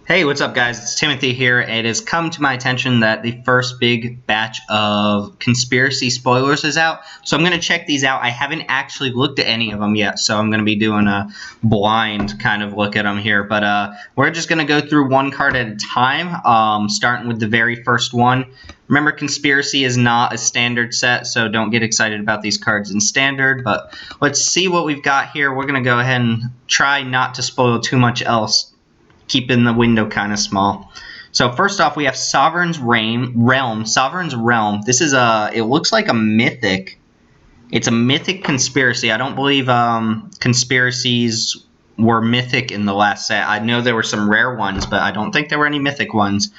Hey, what's up guys? It's Timothy here. It has come to my attention that the first big batch of conspiracy spoilers is out. So I'm going to check these out. I haven't actually looked at any of them yet, so I'm going to be doing a blind kind of look at them here. But we're just going to go through one card at a time, starting with the very first one. Remember, conspiracy is not a standard set, so don't get excited about these cards in standard. But let's see what we've got here. We're going to go ahead and try not to spoil too much else, keeping the window kind of small. So first off, we have Sovereign's Realm. Sovereign's Realm. This is it looks like a mythic. It's a mythic conspiracy. I don't believe conspiracies were mythic in the last set. I know there were some rare ones, but I don't think there were any mythic ones.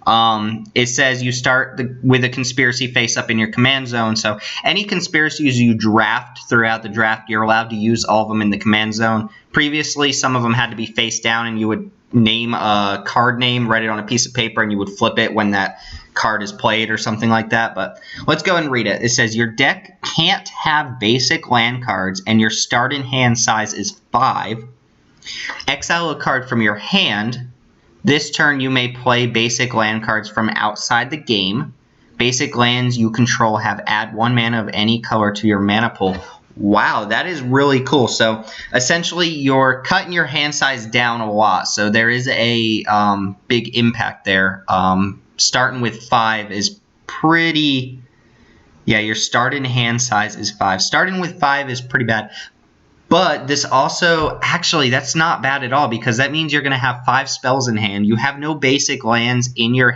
It says you start with a conspiracy face up in your command zone. So any conspiracies you draft throughout the draft, you're allowed to use all of them in the command zone. Previously, some of them had to be face down, and you would name a card name, write it on a piece of paper, and you would flip it when that card is played or something like that. But let's go and read it. It says your deck can't have basic land cards, and your starting hand size is 5. Exile a card from your hand. This turn, you may play basic land cards from outside the game. Basic lands you control have add 1 mana of any color to your mana pool. Wow, that is really cool. So, essentially, you're cutting your hand size down a lot. So, there is a big impact there. Starting with 5 is pretty... Yeah, your starting hand size is 5. Starting with 5 is pretty bad. But this also, actually, that's not bad at all, because that means you're going to have 5 spells in hand. You have no basic lands in your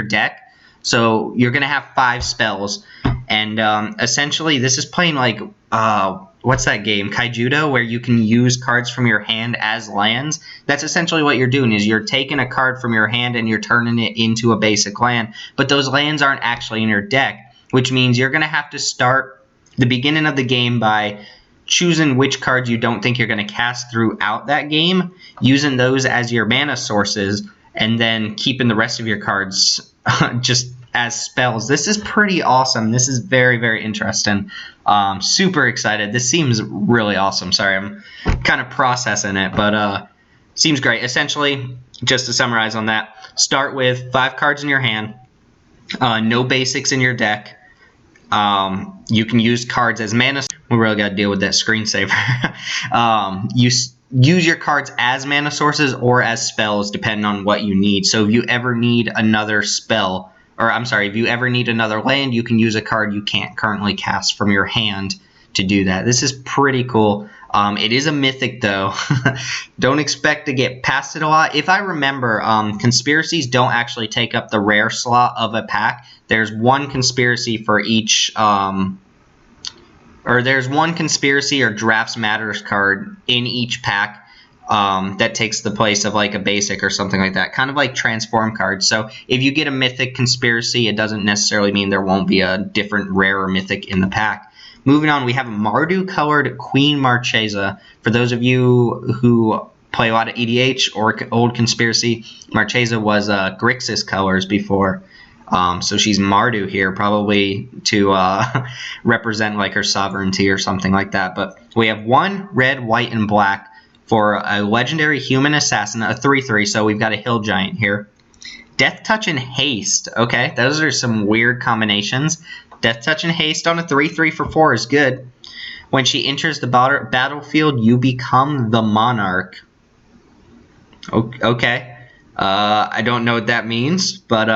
deck, so you're going to have 5 spells. And essentially, this is playing like, what's that game, Kaijudo, where you can use cards from your hand as lands. That's essentially what you're doing, is you're taking a card from your hand and you're turning it into a basic land. But those lands aren't actually in your deck, which means you're going to have to start the beginning of the game by choosing which cards you don't think you're going to cast throughout that game, using those as your mana sources, and then keeping the rest of your cards just as spells. This is pretty awesome. This is very, very interesting. Super excited. This seems really awesome. Sorry, I'm kind of processing it, but seems great. Essentially, just to summarize on that, start with 5 cards in your hand, no basics in your deck. You can use cards as mana. We really got to deal with that screensaver. You use your cards as mana sources or as spells, depending on what you need. So if you ever need another spell, or I'm sorry, if you ever need another land, you can use a card you can't currently cast from your hand to do that. This is pretty cool. It is a mythic, though. Don't expect to get past it a lot. If I remember, conspiracies don't actually take up the rare slot of a pack. There's one conspiracy for each, or there's one conspiracy or drafts matters card in each pack that takes the place of like a basic or something like that. Kind of like transform cards. So if you get a mythic conspiracy, it doesn't necessarily mean there won't be a different rare or mythic in the pack. Moving on, we have a Mardu-colored Queen Marchesa. For those of you who play a lot of EDH or old Conspiracy, Marchesa was Grixis colors before. So she's Mardu here, probably to represent like her sovereignty or something like that. But we have 1 red, white, and black for a legendary human assassin, a 3/3. So we've got a hill giant here. Death Touch and Haste. Okay, those are some weird combinations. Death Touch and Haste on a 3/3 for 4 is good. When she enters the battlefield, you become the monarch. Okay. I don't know what that means, but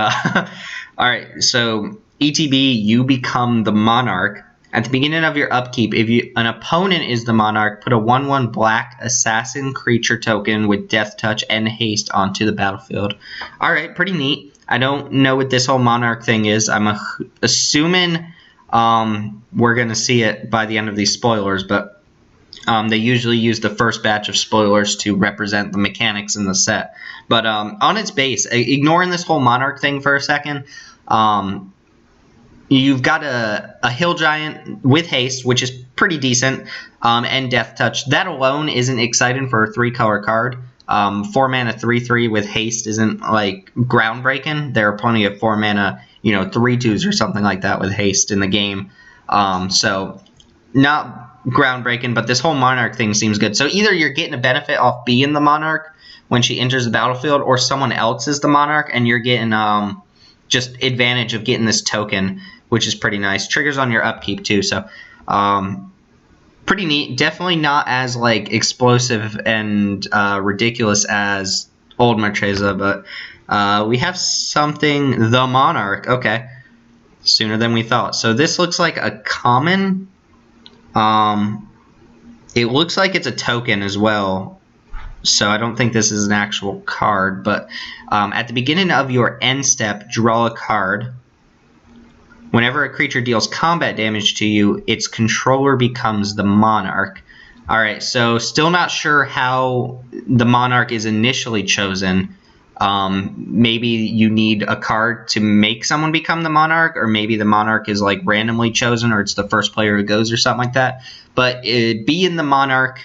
alright, so ETB, you become the monarch. At the beginning of your upkeep, if an opponent is the monarch, put a 1/1 black assassin creature token with Death Touch and Haste onto the battlefield. Alright, pretty neat. I don't know what this whole monarch thing is. I'm assuming we're going to see it by the end of these spoilers, but they usually use the first batch of spoilers to represent the mechanics in the set. But on its base, ignoring this whole monarch thing for a second, you've got a hill giant with haste, which is pretty decent, and Death Touch. That alone isn't exciting for a 3-color card. 4 mana 3/3 with haste isn't like groundbreaking. There are plenty of 4 mana, 3/2s or something like that with haste in the game. So not groundbreaking, but this whole Monarch thing seems good. So either you're getting a benefit off being the Monarch when she enters the battlefield, or someone else is the Monarch, and you're getting just advantage of getting this token, which is pretty nice. Triggers on your upkeep too, so pretty neat. Definitely not as like explosive and ridiculous as old Marchesa, but we have something, the Monarch. Okay, sooner than we thought. So this looks like a common. It looks like it's a token as well, so I don't think this is an actual card, but at the beginning of your end step, draw a card. Whenever a creature deals combat damage to you, its controller becomes the Monarch. Alright, so still not sure how the Monarch is initially chosen. Maybe you need a card to make someone become the Monarch, or maybe the Monarch is like randomly chosen, or it's the first player who goes or something like that. But being the Monarch,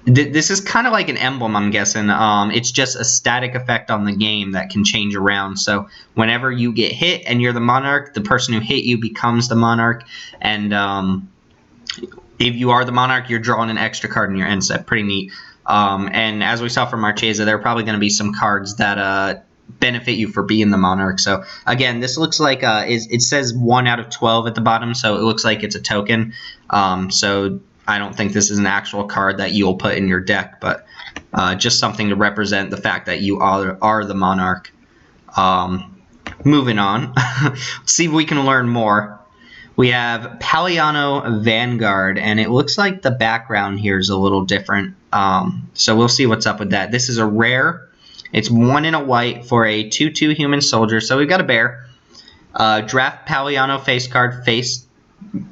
this is kind of like an emblem, I'm guessing. It's just a static effect on the game that can change around. So whenever you get hit and you're the Monarch, the person who hit you becomes the Monarch. And if you are the Monarch, you're drawing an extra card in your end step. Pretty neat. And as we saw from Marchesa, there are probably going to be some cards that benefit you for being the Monarch. So again, this looks like it says 1 out of 12 at the bottom, so it looks like it's a token. So I don't think this is an actual card that you'll put in your deck, but just something to represent the fact that you are the Monarch. Moving on, see if we can learn more. We have Paliano Vanguard, and it looks like the background here is a little different. So we'll see what's up with that. This is a rare. It's 1 and a white for a 2/2 human soldier. So we've got a bear. Draft Paliano face card, face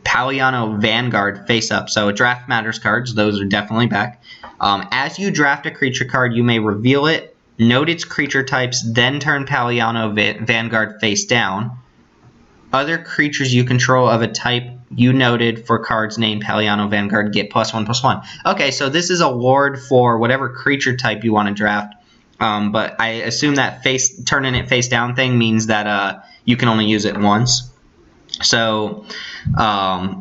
Paliano Vanguard face up. So draft matters cards. Those are definitely back. As you draft a creature card, you may reveal it, note its creature types, then turn Paliano Vanguard face down. Other creatures you control of a type you noted for cards named Paliano Vanguard get +1/+1. Okay, so this is a ward for whatever creature type you want to draft. But I assume that turning it face down thing means that you can only use it once. So I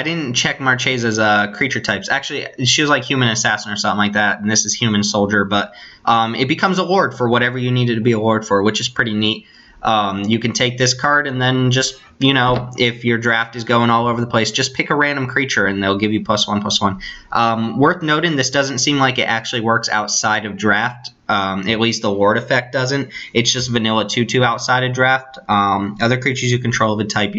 didn't check Marchesa's creature types. Actually, she was like human assassin or something like that, and this is human soldier. But it becomes a ward for whatever you need it to be a ward for, which is pretty neat. You can take this card and then just, if your draft is going all over the place, just pick a random creature and they'll give you +1/+1. Worth noting, this doesn't seem like it actually works outside of draft. At least the ward effect doesn't. It's just vanilla 2/2 outside of draft. Other creatures you control of a type,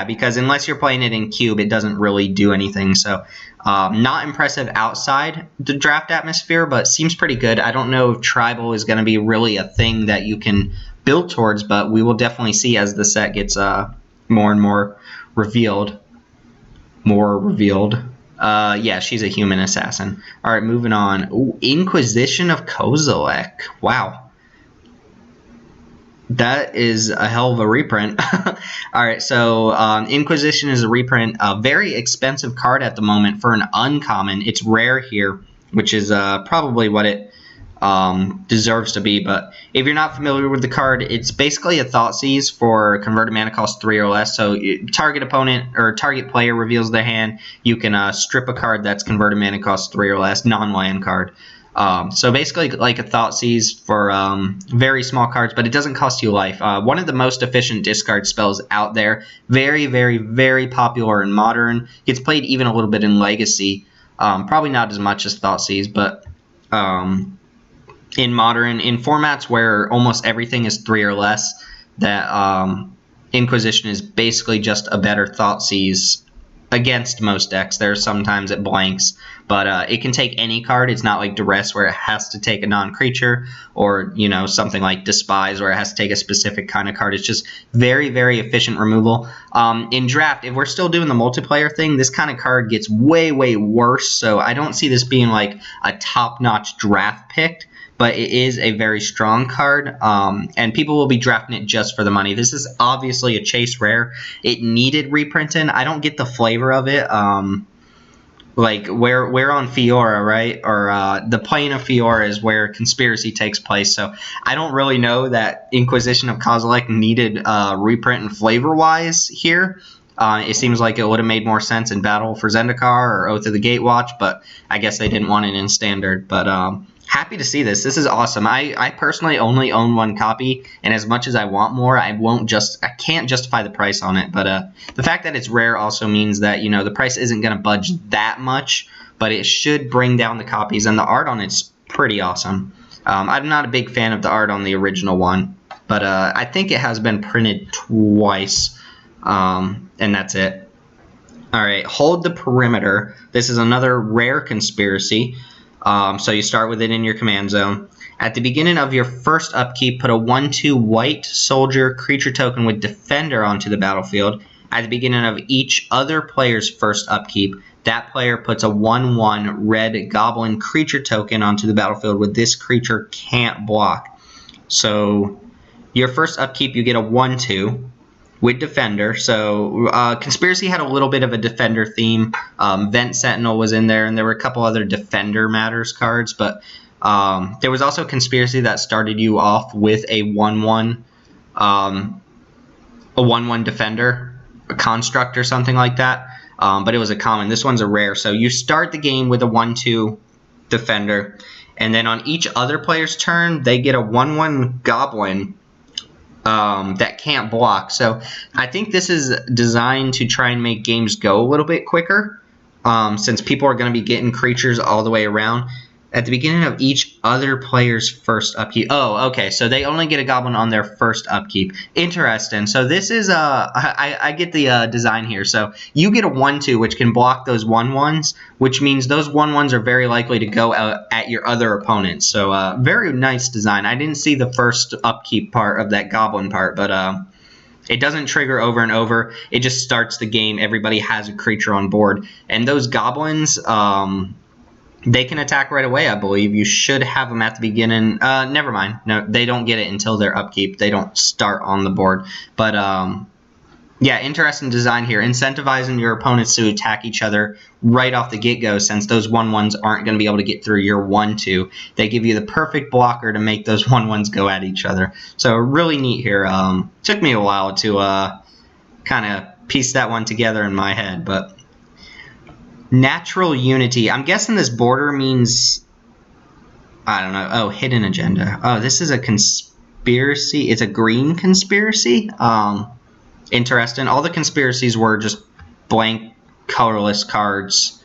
because unless you're playing it in cube, it doesn't really do anything. So not impressive outside the draft atmosphere, but seems pretty good. I don't know if tribal is going to be really a thing that you can build towards, but we will definitely see as the set gets more and more revealed. Yeah, she's a human assassin. All right, moving on. Ooh, Inquisition of Kozilek. Wow. That is a hell of a reprint. All right, so Inquisition is a reprint. A very expensive card at the moment for an uncommon. It's rare here, which is probably what it deserves to be. But if you're not familiar with the card, it's basically a Thoughtseize for converted mana cost 3 or less. So target opponent or target player reveals their hand, you can strip a card that's converted mana cost 3 or less, non-land card. So basically like a Thoughtseize for very small cards, but it doesn't cost you life. One of the most efficient discard spells out there. Very, very, very popular in Modern. Gets played even a little bit in Legacy. Probably not as much as Thoughtseize, but in Modern, in formats where almost everything is 3 or less, that Inquisition is basically just a better Thoughtseize against most decks. There's sometimes it blanks, but it can take any card. It's not like Duress where it has to take a non-creature, or something like Despise where it has to take a specific kind of card. It's just very, very efficient removal. In draft, if we're still doing the multiplayer thing, this kind of card gets way, way worse, so I don't see this being like a top-notch draft pick. But it is a very strong card, and people will be drafting it just for the money. This is obviously a chase rare. It needed reprinting. I don't get the flavor of it. Like, we're on Fiora, right? Or the plane of Fiora is where Conspiracy takes place. So I don't really know that Inquisition of Kozilek needed reprint and flavor-wise here. It seems like it would have made more sense in Battle for Zendikar or Oath of the Gatewatch, but I guess they didn't want it in Standard. But happy to see this. This is awesome. I personally only own one copy, and as much as I want more, I can't justify the price on it. But the fact that it's rare also means that, you know, the price isn't going to budge that much, but it should bring down the copies, and the art on it's pretty awesome. I'm not a big fan of the art on the original one, but I think it has been printed twice. And that's it. Alright, Hold the Perimeter. This is another rare conspiracy. So you start with it in your command zone. At the beginning of your first upkeep, put a 1/2 white soldier creature token with Defender onto the battlefield. At the beginning of each other player's first upkeep, that player puts a 1/1 red goblin creature token onto the battlefield with this creature can't block. So your first upkeep, you get a 1/2. With Defender. So Conspiracy had a little bit of a Defender theme. Vent Sentinel was in there, and there were a couple other Defender Matters cards, but there was also Conspiracy that started you off with a 1/1 Defender, a Construct or something like that, but it was a common. This one's a rare. So you start the game with a 1/2 Defender, and then on each other player's turn, they get a 1/1 Goblin that can't block. So I think this is designed to try and make games go a little bit quicker, since people are going to be getting creatures all the way around. At the beginning of each other player's first upkeep. Oh, okay. So they only get a goblin on their first upkeep. Interesting. So this is I get the design here. So you get a 1/2, which can block those 1/1s, which means those 1/1s are very likely to go out at your other opponents. So very nice design. I didn't see the first upkeep part of that goblin part, but it doesn't trigger over and over. It just starts the game. Everybody has a creature on board, and those goblins. They can attack right away, I believe. You should have them at the beginning. Never mind. No, they don't get it until their upkeep. They don't start on the board. But, yeah, interesting design here. Incentivizing your opponents to attack each other right off the get-go, since those 1/1s aren't going to be able to get through your 1/2. They give you the perfect blocker to make those 1/1s go at each other. So really neat here. Took me a while to kind of piece that one together in my head, but... Natural Unity. I'm guessing this border means, I don't know. Oh, Hidden Agenda. Oh, this is a conspiracy. It's a green conspiracy. Interesting. All the conspiracies were just blank, colorless cards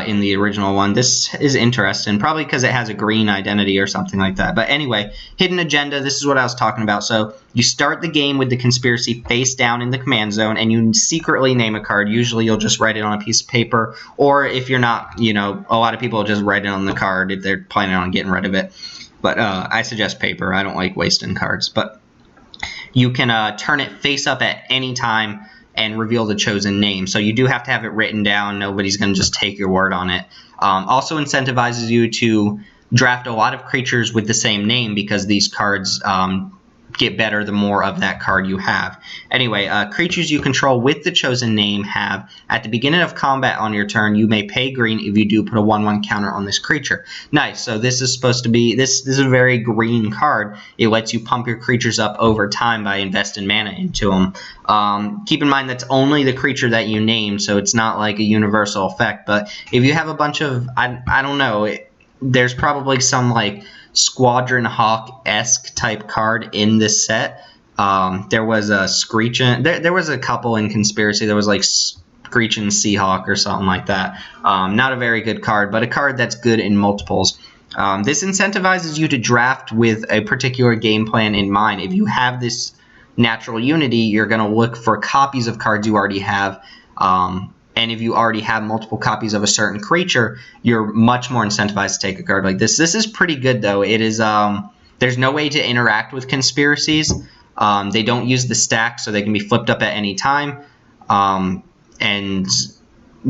in the original one. This is interesting, probably because it has a green identity or something like that. But anyway, Hidden Agenda, this is what I was talking about. So you start the game with the conspiracy face down in the command zone, and you secretly name a card. Usually you'll just write it on a piece of paper, or if you're not, you know, a lot of people just write it on the card if they're planning on getting rid of it. But I suggest paper. I don't like wasting cards. But you can turn it face up at any time and reveal the chosen name. So you do have to have it written down. Nobody's going to just take your word on it. Also incentivizes you to draft a lot of creatures with the same name, because these cards get better the more of that card you have. Anyway, creatures you control with the chosen name have, at the beginning of combat on your turn, you may pay green if you do put a 1/1 counter on this creature. Nice. So this is supposed to be, this is a very green card. It lets you pump your creatures up over time by investing mana into them. Keep in mind that's only the creature that you named, so it's not like a universal effect. But if you have a bunch of, I don't know, there's probably some like Squadron Hawk-esque type card in this set. There was a Screechin'. There was a couple in Conspiracy. There was like Screechin' Seahawk or something like that. Not a very good card, but a card that's good in multiples. This incentivizes you to draft with a particular game plan in mind. If you have this Natural Unity, you're going to look for copies of cards you already have. And if you already have multiple copies of a certain creature, you're much more incentivized to take a card like this. This is pretty good, though. It is. There's no way to interact with conspiracies. They don't use the stack, so they can be flipped up at any time. And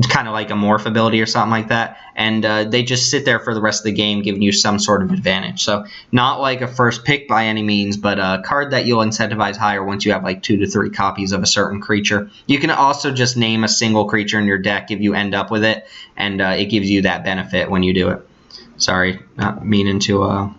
kind of like a morph ability or something like that. And they just sit there for the rest of the game, giving you some sort of advantage. So not like a first pick by any means, but a card that you'll incentivize higher once you have like 2 to 3 copies of a certain creature. You can also just name a single creature in your deck if you end up with it, and it gives you that benefit when you do it. Sorry, not meaning to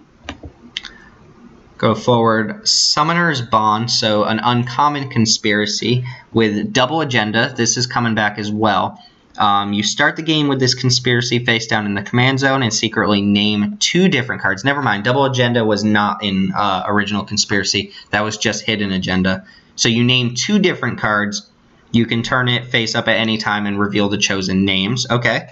Go forward, Summoner's Bond, so an uncommon conspiracy with double agenda. This is coming back as well. You start the game with this conspiracy face down in the command zone and secretly name 2 different cards. Never mind, double agenda was not in original conspiracy. That was just hidden agenda. So you name 2 different cards. You can turn it face up at any time and reveal the chosen names. Okay.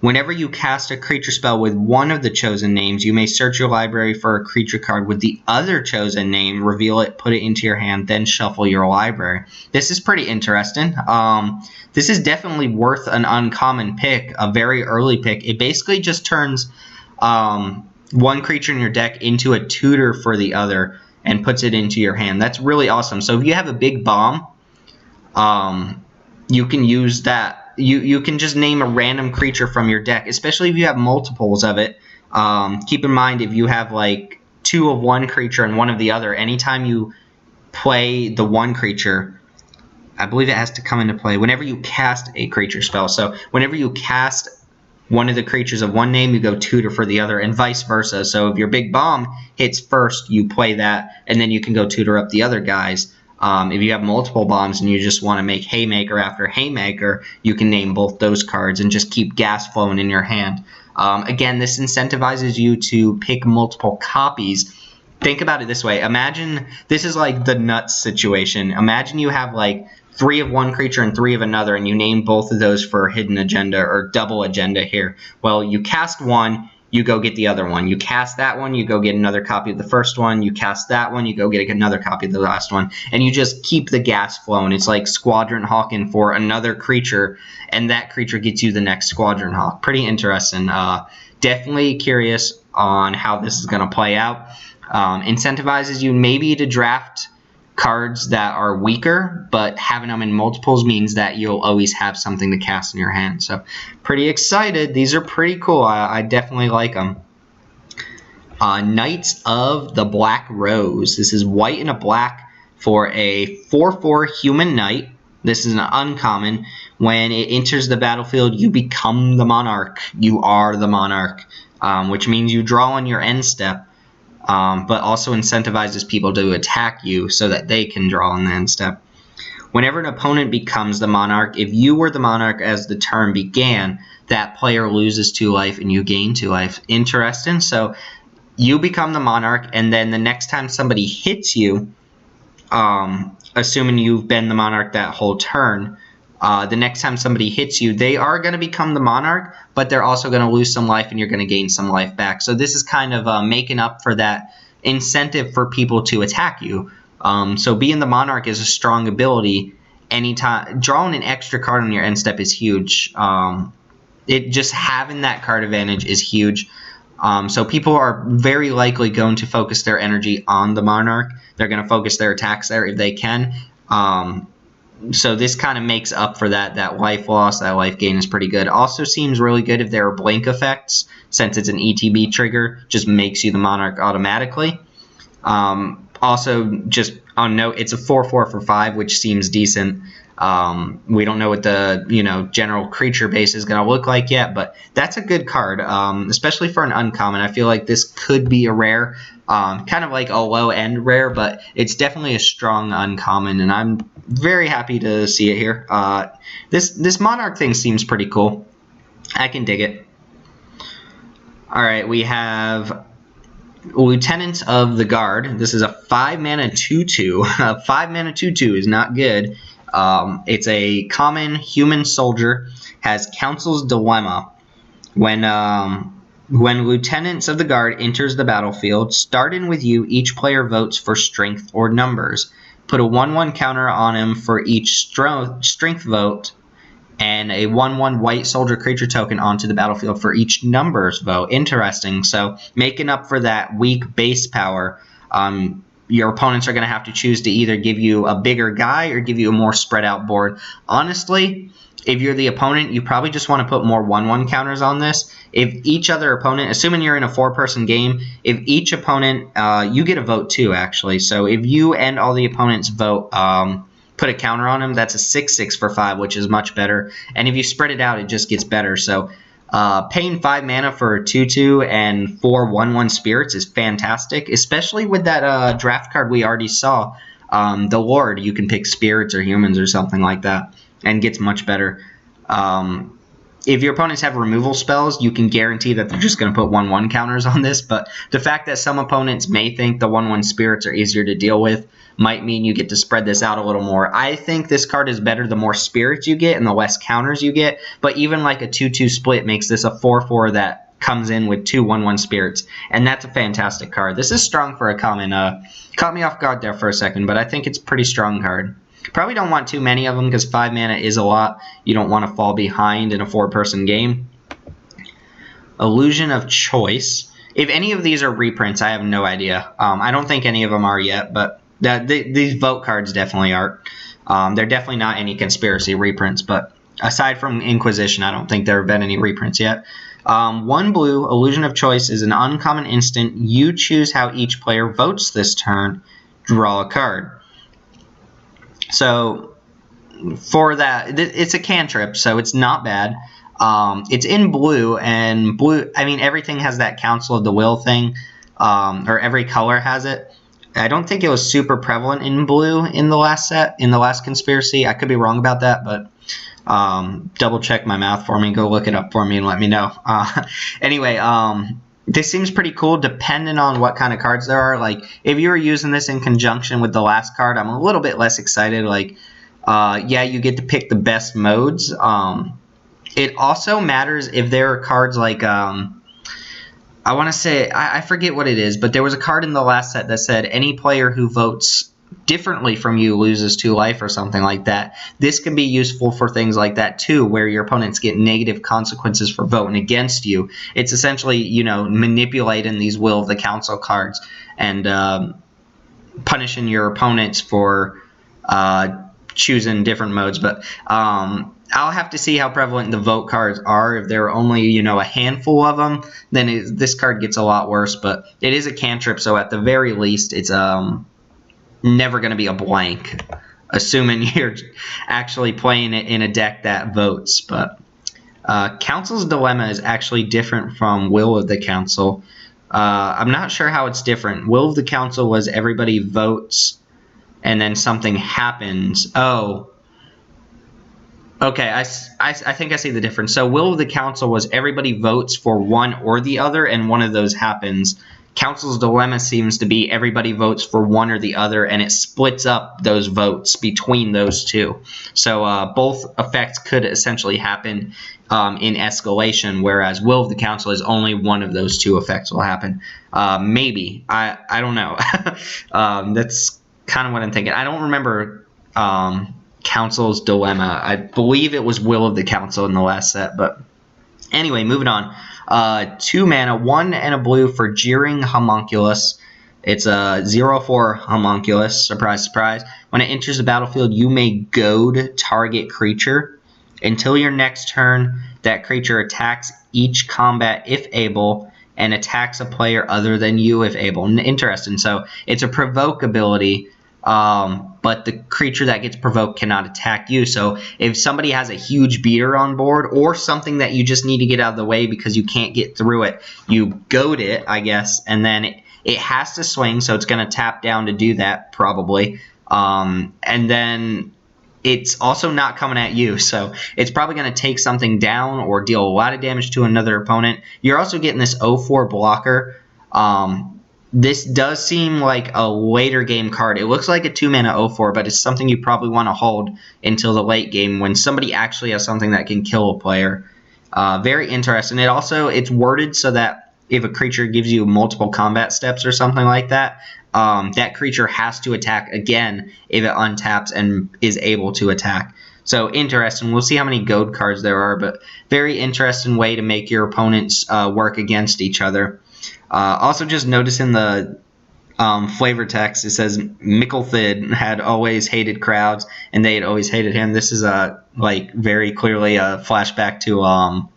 Whenever you cast a creature spell with one of the chosen names, you may search your library for a creature card with the other chosen name, reveal it, put it into your hand, then shuffle your library. This is pretty interesting. This is definitely worth an uncommon pick, a very early pick. It basically just turns one creature in your deck into a tutor for the other and puts it into your hand. That's really awesome. So if you have a big bomb, you can use that. You can just name a random creature from your deck, especially if you have multiples of it. Keep in mind, if you have like 2 of one creature and 1 of the other, anytime you play the one creature, I believe it has to come into play whenever you cast a creature spell. So whenever you cast one of the creatures of one name, you go tutor for the other, and vice versa. So if your big bomb hits first, you play that, and then you can go tutor up the other guys. If you have multiple bombs and you just want to make Haymaker after Haymaker, you can name both those cards and just keep gas flowing in your hand. Again, this incentivizes you to pick multiple copies. Think about it this way. Imagine this is like the nuts situation. Imagine you have like 3 of one creature and 3 of another, and you name both of those for hidden agenda or double agenda here. Well, you cast one, you go get the other one. You cast that one, you go get another copy of the first one. You cast that one, you go get another copy of the last one. And you just keep the gas flowing. It's like Squadron Hawking for another creature, and that creature gets you the next Squadron Hawk. Pretty interesting. Definitely curious on how this is going to play out. Incentivizes you maybe to draft cards that are weaker, but having them in multiples means that you'll always have something to cast in your hand. So pretty excited. These are pretty cool. I definitely like them. Knights of the Black Rose. This is white and a black for a 4/4 human knight. This is an uncommon. When it enters the battlefield, you become the monarch. You are the monarch, which means you draw on your end step. But also incentivizes people to attack you so that they can draw on the end step. Whenever an opponent becomes the monarch, if you were the monarch as the turn began, that player loses 2 life and you gain 2 life. Interesting. So you become the monarch, and then the next time somebody hits you, assuming you've been the monarch that whole turn, the next time somebody hits you, they are going to become the monarch, but they're also going to lose some life and you're going to gain some life back. So this is kind of making up for that incentive for people to attack you. So being the monarch is a strong ability. Anytime drawing an extra card on your end step is huge. Just having that card advantage is huge. So people are very likely going to focus their energy on the monarch. They're going to focus their attacks there if they can. So this kind of makes up for that life loss. That life gain is pretty good. Also seems really good if there are blink effects, since it's an ETB trigger, just makes you the monarch automatically. Also, just on note, it's a 4/4 for 5, which seems decent. We don't know what the general creature base is going to look like yet, but that's a good card, especially for an uncommon. I feel like this could be a rare, kind of like a low-end rare, but it's definitely a strong uncommon, and I'm very happy to see it here. This monarch thing seems pretty cool. I can dig it. All right, we have Lieutenant of the Guard. This is a 5-mana 2/2. 5-mana 2/2 is not good. It's a common human soldier, has Council's Dilemma. When Lieutenants of the Guard enters the battlefield, starting with you, each player votes for strength or numbers. Put a 1/1 counter on him for each strength vote, and a 1/1 white soldier creature token onto the battlefield for each numbers vote. Interesting. So making up for that weak base power, your opponents are going to have to choose to either give you a bigger guy or give you a more spread out board. Honestly, if you're the opponent, you probably just want to put more 1/1 counters on this. If each other opponent, assuming you're in a 4-person game, if each opponent, you get a vote too, actually. So if you and all the opponents vote, put a counter on them, that's a 6/6 for 5, which is much better. And if you spread it out, it just gets better. So Paying 5 mana for a 2/2 and 4 1/1 spirits is fantastic, especially with that draft card we already saw. The Lord, you can pick spirits or humans or something like that, and gets much better. If your opponents have removal spells, you can guarantee that they're just going to put 1/1 counters on this, but the fact that some opponents may think the 1/1 spirits are easier to deal with might mean you get to spread this out a little more. I think this card is better the more spirits you get and the less counters you get, but even like a 2/2 split makes this a 4/4 that comes in with 2 1/1 spirits, and that's a fantastic card. This is strong for a common. Caught me off guard there for a second, but I think it's a pretty strong card. Probably don't want too many of them because 5 mana is a lot. You don't want to fall behind in a 4-person game. Illusion of Choice. If any of these are reprints, I have no idea. I don't think any of them are yet, but these vote cards definitely aren't. They're definitely not any conspiracy reprints, but aside from Inquisition, I don't think there have been any reprints yet. 1 blue, Illusion of Choice is an uncommon instant. You choose how each player votes this turn. Draw a card. So for that, it's a cantrip, so it's not bad. It's in blue, and blue, I mean, everything has that Council of the Will thing, or every color has it. I don't think it was super prevalent in blue in the last set, in the last conspiracy. I could be wrong about that, but double check my math for me. Go look it up for me and let me know. Anyway, this seems pretty cool depending on what kind of cards there are. Like, if you were using this in conjunction with the last card, I'm a little bit less excited. Like, yeah, you get to pick the best modes. It also matters if there are cards like, I want to say, I forget what it is, but there was a card in the last set that said any player who votes differently from you loses 2 life or something like that. This can be useful for things like that too, where your opponents get negative consequences for voting against you. It's essentially, you know, manipulating these Will of the Council cards and punishing your opponents for choosing different modes. But I'll have to see how prevalent the vote cards are. If there are only, you know, a handful of them, then this card gets a lot worse. But it is a cantrip, so at the very least, it's never going to be a blank, assuming you're actually playing it in a deck that votes. But Council's Dilemma is actually different from Will of the Council. I'm not sure how it's different. Will of the Council was everybody votes and then something happens. Oh, okay, I think I see the difference. So Will of the Council was everybody votes for one or the other, and one of those happens. Council's Dilemma seems to be everybody votes for one or the other, and it splits up those votes between those two. So both effects could essentially happen in escalation, whereas Will of the Council is only one of those 2 effects will happen. Maybe. I don't know. That's kind of what I'm thinking. I don't remember Council's Dilemma. I believe it was Will of the Council in the last set, but anyway, moving on. 2 mana, 1 and a blue for Jeering Homunculus. It's a 0/4 Homunculus. Surprise, surprise. When it enters the battlefield, you may goad target creature. Until your next turn, that creature attacks each combat if able, and attacks a player other than you if able. Interesting. So it's a provoke ability, but the creature that gets provoked cannot attack you. So if somebody has a huge beater on board, or something that you just need to get out of the way because you can't get through it, you goad it, I guess, and then it has to swing, so it's going to tap down to do that, probably. And then it's also not coming at you, so it's probably going to take something down or deal a lot of damage to another opponent. You're also getting this 0/4 blocker. This does seem like a later game card. It looks like a 2 mana 0/4, but it's something you probably want to hold until the late game when somebody actually has something that can kill a player. Very interesting. It's worded so that if a creature gives you multiple combat steps or something like that, that creature has to attack again if it untaps and is able to attack. So interesting. We'll see how many goad cards there are, but very interesting way to make your opponents work against each other. Also, just noticing the flavor text, it says Micklethid had always hated crowds, and they had always hated him. This is like very clearly a flashback to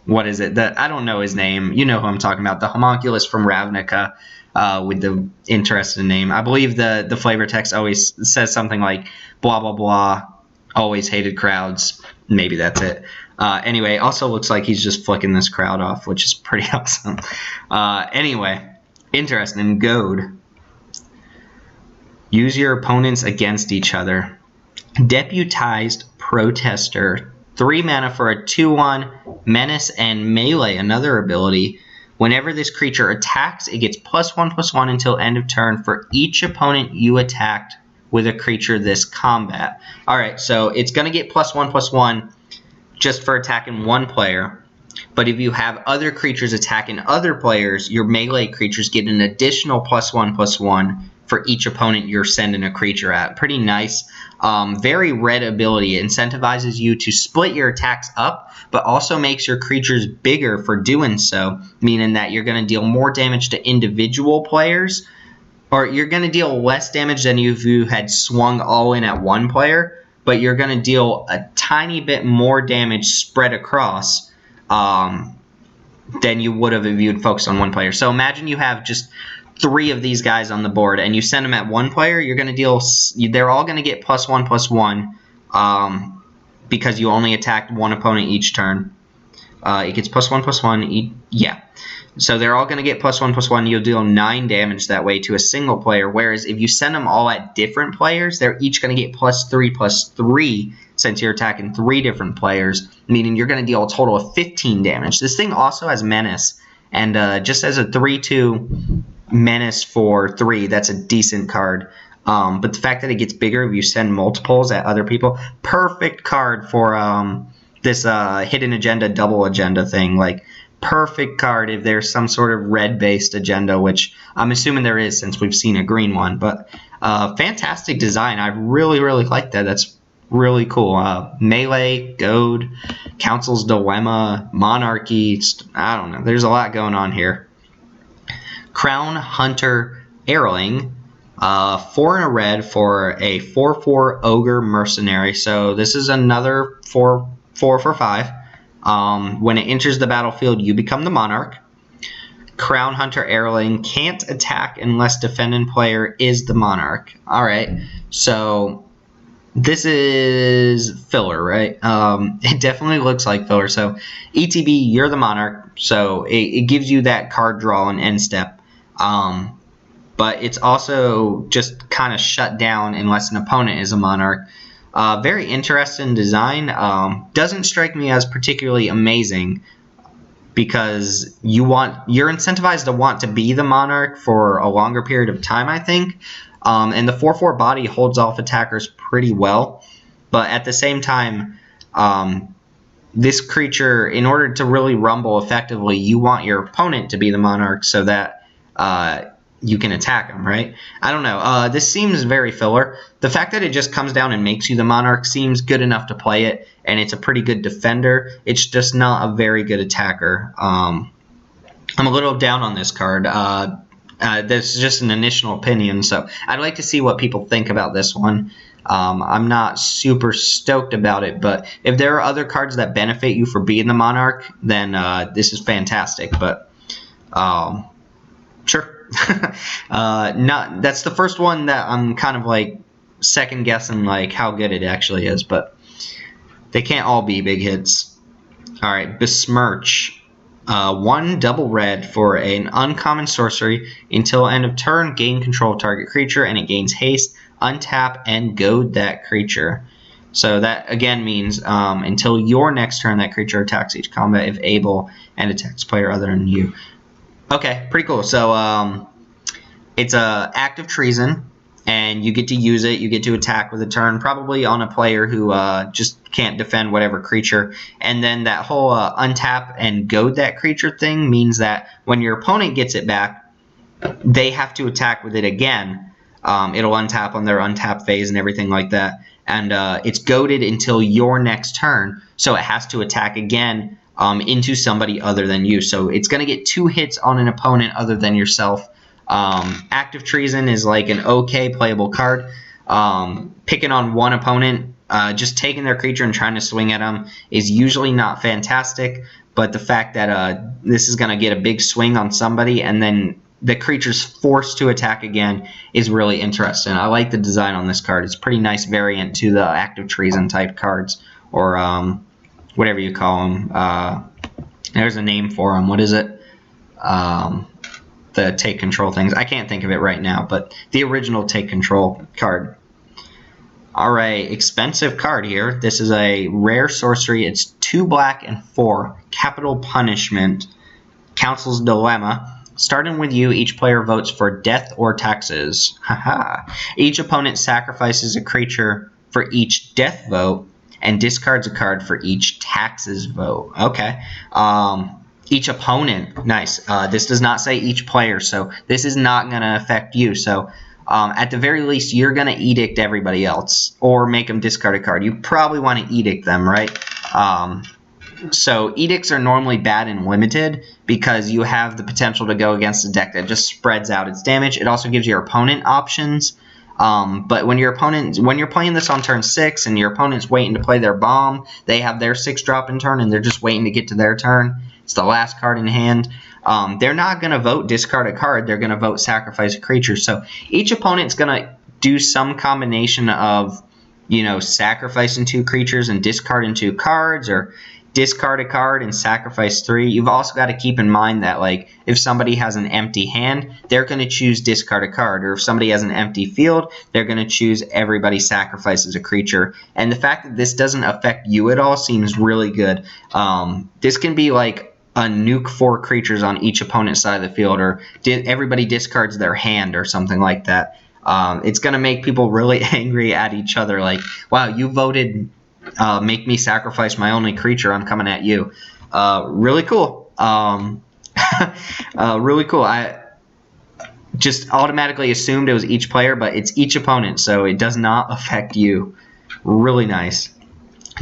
what is it? I don't know his name. You know who I'm talking about. The homunculus from Ravnica with the interesting name. I believe the flavor text always says something like blah blah blah. Always hated crowds. Maybe that's it. Anyway, also looks like he's just flicking this crowd off, which is pretty awesome. Anyway, interesting. Goad. Use your opponents against each other. Deputized Protester. 3 mana for a 2/1, Menace and Melee, another ability. Whenever this creature attacks, it gets +1/+1 until end of turn for each opponent you attacked with a creature this combat. Alright, so it's going to get +1/+1 just for attacking one player. But if you have other creatures attacking other players, your melee creatures get an additional +1/+1 for each opponent you're sending a creature at. Pretty nice. Very red ability. It incentivizes you to split your attacks up, but also makes your creatures bigger for doing so, meaning that you're going to deal more damage to individual players, or you're going to deal less damage than if you had swung all in at one player, but you're going to deal a tiny bit more damage spread across than you would have if you'd focused on one player. So imagine you have just 3 of these guys on the board and you send them at one player, you're going to deal, they're all going to get +1/+1 because you only attacked one opponent each turn. It gets +1/+1, yeah. So they're all going to get +1/+1. You'll deal 9 damage that way to a single player, whereas if you send them all at different players, they're each going to get +3/+3 since you're attacking 3 different players, meaning you're going to deal a total of 15 damage. This thing also has Menace, and just as a 3/2 Menace for 3, that's a decent card. But the fact that it gets bigger if you send multiples at other people, perfect card for this hidden agenda, double agenda thing. Like, perfect card if there's some sort of red-based agenda, which I'm assuming there is since we've seen a green one. But fantastic design. I really, really like that. That's really cool. Melee, Goad, Council's Dilemma, Monarchy. I don't know. There's a lot going on here. Crown Hunter Airling. 4 in a red for a 4/4 Ogre Mercenary. So this is another 4 for 5. When it enters the battlefield, you become the Monarch. Crown Hunter Airling can't attack unless defending player is the Monarch. Alright, so this is filler, right? It definitely looks like filler. So ETB, you're the Monarch, so it gives you that card draw and end step. But it's also just kind of shut down unless an opponent is a Monarch. Very interesting design. Doesn't strike me as particularly amazing because you're incentivized to want to be the Monarch for a longer period of time, I think. And the 4/4 body holds off attackers pretty well. But at the same time, this creature, in order to really rumble effectively, you want your opponent to be the Monarch so that you can attack them, right? I don't know. This seems very filler. The fact that it just comes down and makes you the Monarch seems good enough to play it, and it's a pretty good defender. It's just not a very good attacker. I'm a little down on this card. This is just an initial opinion, so I'd like to see what people think about this one. I'm not super stoked about it, but if there are other cards that benefit you for being the Monarch, then this is fantastic. But sure. That's the first one that I'm kind of like second guessing like how good it actually is, but they can't all be big hits. Alright, Besmirch. 1 double red for an uncommon sorcery. Until end of turn, gain control of target creature, and it gains haste. Untap and goad that creature. So that again means until your next turn, that creature attacks each combat if able and attacks player other than you. Okay, pretty cool. So it's a act of treason, and you get to use it. You get to attack with a turn, probably on a player who just can't defend whatever creature. And then that whole untap and goad that creature thing means that when your opponent gets it back, they have to attack with it again. It'll untap on their untap phase and everything like that. And it's goaded until your next turn, so it has to attack again into somebody other than you. So it's going to get 2 hits on an opponent other than yourself. Act of Treason is like an okay playable card. Picking on one opponent, just taking their creature and trying to swing at them is usually not fantastic, but the fact that this is going to get a big swing on somebody and then the creature's forced to attack again is really interesting. I like the design on this card. It's a pretty nice variant to the Act of Treason type cards, or whatever you call them. There's a name for them. What is it? The take control things. I can't think of it right now, but the original take control card. Alright, expensive card here. This is a rare sorcery. It's 2 black and 4. Capital Punishment. Council's Dilemma. Starting with you, each player votes for death or taxes. Haha. Each opponent sacrifices a creature for each death vote and discards a card for each taxes vote. Okay. Each opponent. Nice. This does not say each player, so this is not going to affect you. So at the very least, you're going to edict everybody else or make them discard a card. You probably want to edict them, right? So edicts are normally bad and limited because you have the potential to go against a deck that just spreads out its damage. It also gives your opponent options. But when you're playing this on turn 6 and your opponent's waiting to play their bomb, they have their 6-drop in turn and they're just waiting to get to their turn. It's the last card in hand. They're not going to vote discard a card. They're going to vote sacrifice a creature. So each opponent's going to do some combination of, sacrificing 2 creatures and discarding 2 cards, or discard a card and sacrifice 3. You've also got to keep in mind that, like, if somebody has an empty hand, they're going to choose discard a card. Or if somebody has an empty field, they're going to choose everybody sacrifices a creature. And the fact that this doesn't affect you at all seems really good. This can be like a nuke 4 creatures on each opponent's side of the field, or everybody discards their hand or something like that. It's going to make people really angry at each other. Like, wow, you voted... make me sacrifice my only creature. I'm coming at you. Really cool. Really cool. I just automatically assumed it was each player, but it's each opponent, so it does not affect you. Really nice.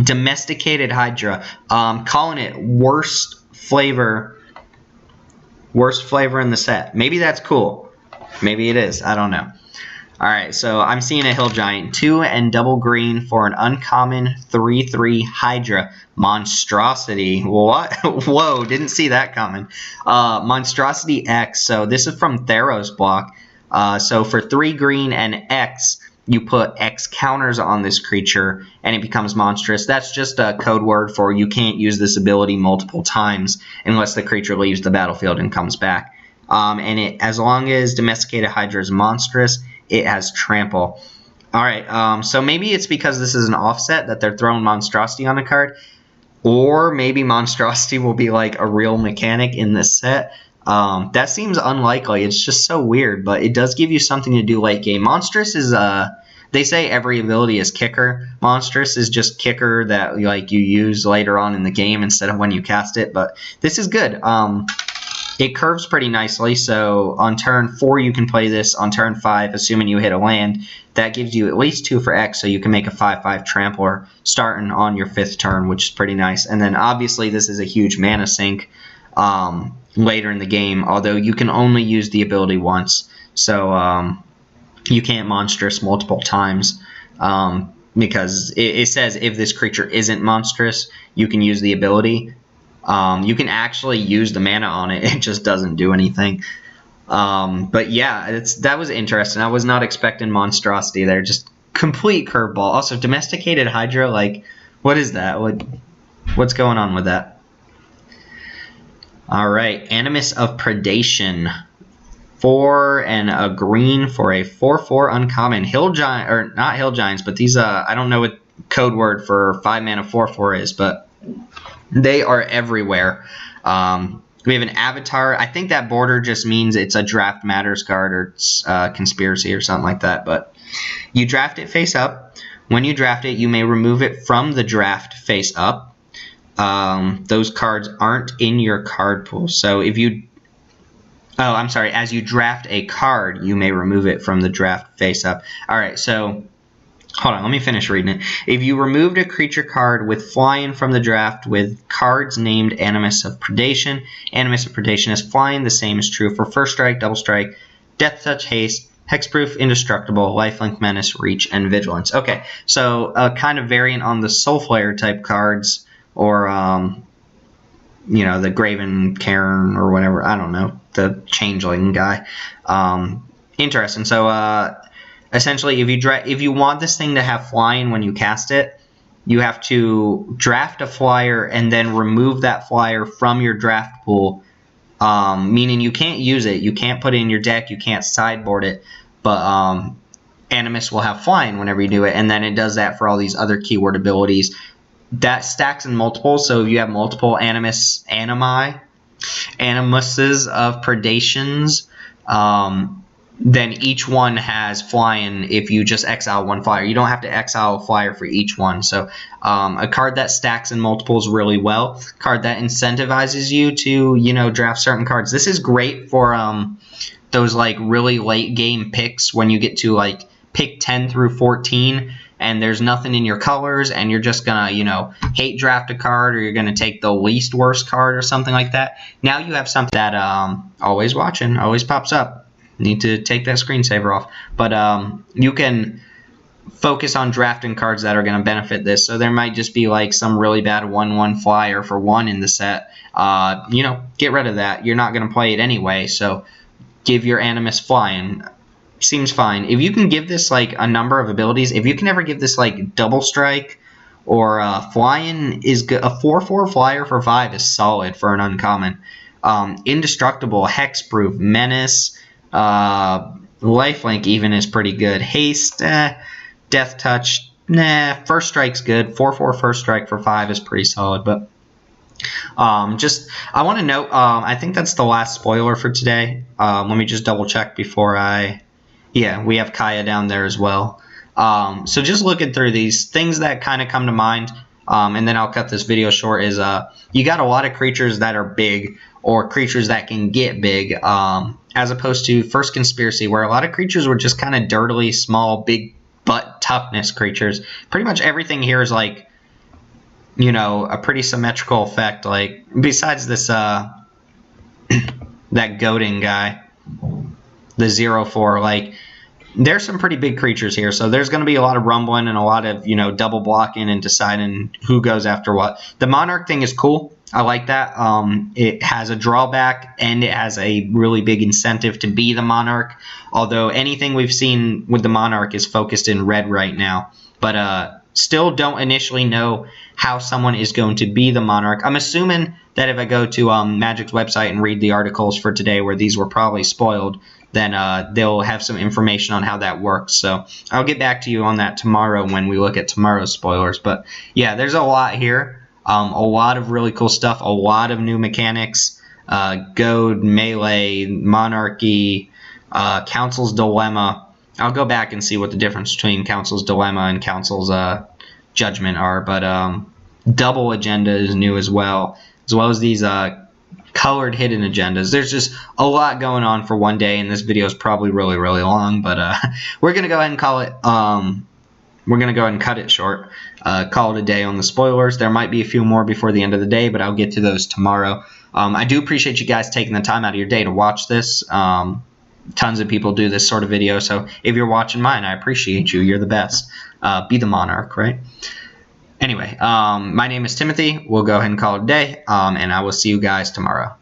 Domesticated Hydra. Calling it worst flavor in the set. Maybe that's cool. Maybe it is. I don't know. Alright, so I'm seeing a Hill Giant. 2 and double green for an uncommon 3/3 Hydra. Monstrosity. What? Whoa, didn't see that coming. Monstrosity X. So this is from Theros block. So for 3 green and X, you put X counters on this creature, and it becomes monstrous. That's just a code word for you can't use this ability multiple times unless the creature leaves the battlefield and comes back. And as long as Domesticated Hydra is monstrous, it has trample. Alright, so maybe it's because this is an offset that they're throwing Monstrosity on the card. Or maybe Monstrosity will be like a real mechanic in this set. That seems unlikely. It's just so weird, but it does give you something to do late game. Monstrous is, they say every ability is kicker. Monstrous is just kicker that you use later on in the game instead of when you cast it, but this is good. It curves pretty nicely, so on turn 4 you can play this. On turn 5, assuming you hit a land, that gives you at least 2 for X, so you can make a 5/5 trampler starting on your 5th turn, which is pretty nice. And then obviously this is a huge mana sink later in the game, although you can only use the ability once, so you can't monstrous multiple times, because it says if this creature isn't monstrous, you can use the ability. You can actually use the mana on it. It just doesn't do anything. But yeah, that was interesting. I was not expecting Monstrosity there. Just complete curveball. Also, Domesticated Hydra, like, what is that? What's going on with that? Alright, Animus of Predation. 4 and a green for a 4/4 uncommon. Hill Giant, or not Hill Giants, but these, I don't know what code word for 5 mana 4/4 is, but they are everywhere. We have an avatar. I think that border just means it's a Draft Matters card, or it's Conspiracy or something like that. But you draft it face up. When you draft it, you may remove it from the draft face up. Those cards aren't in your card pool. So if you... Oh, I'm sorry. As you draft a card, you may remove it from the draft face up. Alright, so... Hold on, let me finish reading it. If you removed a creature card with flying from the draft with cards named Animus of Predation, Animus of Predation is flying. The same is true for First Strike, Double Strike, Death Touch, Haste, Hexproof, Indestructible, Lifelink, Menace, Reach, and Vigilance. Okay, so kind of variant on the Soul Flare type cards, or, the Graven Cairn or whatever. I don't know, the Changeling guy. Interesting. So, essentially, if you want this thing to have flying when you cast it, you have to draft a flyer and then remove that flyer from your draft pool, meaning you can't use it, you can't put it in your deck, you can't sideboard it, but Animus will have flying whenever you do it, and then it does that for all these other keyword abilities. That stacks in multiples, so if you have multiple Animuses of predations, then each one has flying if you just exile one flyer. You don't have to exile a flyer for each one. So a card that stacks in multiples really well, card that incentivizes you to, you know, draft certain cards. This is great for those like really late game picks when you get to like pick 10 through 14 and there's nothing in your colors and you're just gonna, you know, hate draft a card, or you're gonna take the least worst card or something like that. Now you have something that always watching, always pops up. Need to take that screensaver off, but you can focus on drafting cards that are going to benefit this. So there might just be like some really bad 1/1 flyer for 1 in the set. You know, get rid of that. You're not going to play it anyway, so give your Animus flying. Seems fine. If you can give this like a number of abilities, if you can ever give this like double strike or flying is good. A 4/4 flyer for 5 is solid for an uncommon. Indestructible, hexproof, menace. Lifelink even is pretty good. Haste, death touch, nah. First strike's good. 4/4 first strike for 5 is pretty solid. But I want to note, I think that's the last spoiler for today. Let me just double check before yeah, we have Kaya down there as well. So just looking through these things that kind of come to mind, and then I'll cut this video short, is you got a lot of creatures that are big, or creatures that can get big, as opposed to First Conspiracy, where a lot of creatures were just kind of dirtily small, big butt toughness creatures. Pretty much everything here is like, you know, a pretty symmetrical effect. Like, besides this, that goading guy, the 0/4, like, there's some pretty big creatures here, so there's going to be a lot of rumbling and a lot of, you know, double blocking and deciding who goes after what. The Monarch thing is cool. I like that. It has a drawback and it has a really big incentive to be the Monarch, although anything we've seen with the Monarch is focused in red right now. But still don't initially know how someone is going to be the Monarch. I'm assuming that if I go to Magic's website and read the articles for today where these were probably spoiled, then they'll have some information on how that works. So I'll get back to you on that tomorrow when we look at tomorrow's spoilers. But yeah, there's a lot here. A lot of really cool stuff, a lot of new mechanics, goad, melee, monarchy, Council's Dilemma. I'll go back and see what the difference between Council's Dilemma and Council's Judgment are, but double agenda is new as well as these colored hidden agendas. There's just a lot going on for one day, and this video is probably really, really long, but we're going to go ahead and call it... we're going to go ahead and cut it short, call it a day on the spoilers. There might be a few more before the end of the day, but I'll get to those tomorrow. I do appreciate you guys taking the time out of your day to watch this. Tons of people do this sort of video, so if you're watching mine, I appreciate you. You're the best. Be the Monarch, right? Anyway, my name is Timothy. We'll go ahead and call it a day, and I will see you guys tomorrow.